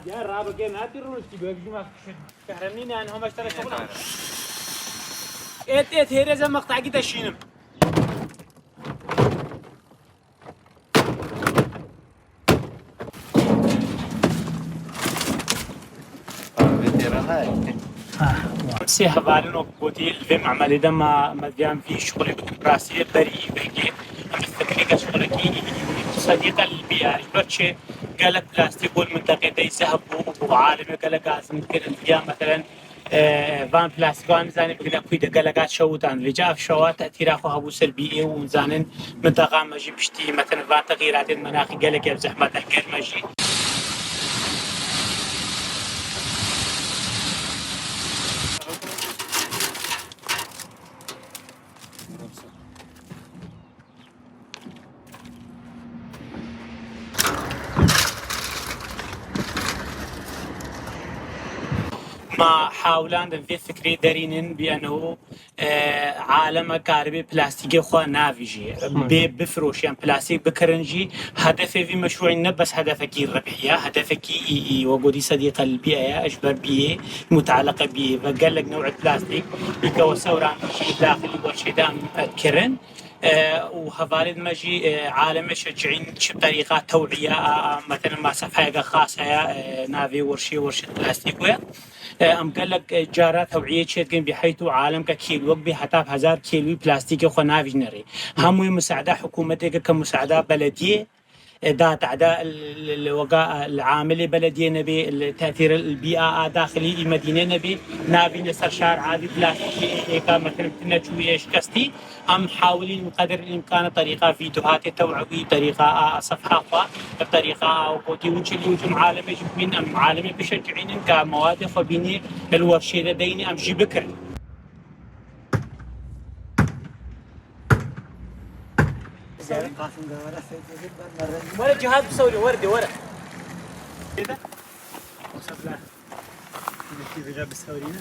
يا رابع جيم هاتي روش تبغى ما كهرنيني أنا هم اشترى شغلهم. إت هيرة زي مقطع كده شينم. سي هفالنو بودي الفيم عملي ده ما ديام في شغل براسية بري بيجي أما التكنيك شغلكي صديق البيئة بتشي قالك بلاستيك والمنطقة دي ذهب وعالم قالك لازم كده ديام مثلا فان بلاستيك وان زاني بقدر كويدا قالك شوت عن رجاء في شوات تأثير أخوها أبو سلبية وزانن منطقة ماجي بشتي مثلا فان تغييرات المناخ قالك يا زحمة الكل ماجي ما حاولان في فكري دارين بأنه عالم كاربي بلاستيكي خوا نافيجي بفروش يعني بلاستيك بكرنجي هدفي في مشروع بس هدفك الربحية هدفك وجودي صديق البيئة أجبر بيئة متعلقة بيئة فقال لك نوع بلاستيك يكوسوران شيء داخلي وشيء دام كرن وهفالد ماجي عالم شجعين بطريقة توعية مثلا ما صفحة خاصة نافي ورشي بلاستيك ويا ام قال لك جارة توعية شيء بحيث عالم ككيلو وقبي حتى 1000 كيلو بلاستيك خنا فيجنري هم مساعدة حكومتك كمساعدة بلدية ذات أعداء الوقاء العاملة بلدية نبي تأثير البيئة داخلي المدينة نبي نبي نسر شارع عادي بلاستيكي مثلا تنجوي شكستي هم حاولين قدر الإمكان طريقة فيديوهات توعوي طريقة صفحة بطريقة وقتي وجلي وجم عالمي من أم عالمي بشجعين كمواد فبيني الورشة لديني أمشي بكر ولا جهاد بسوري وردي ورا كده وصف له كيف جاب السوريين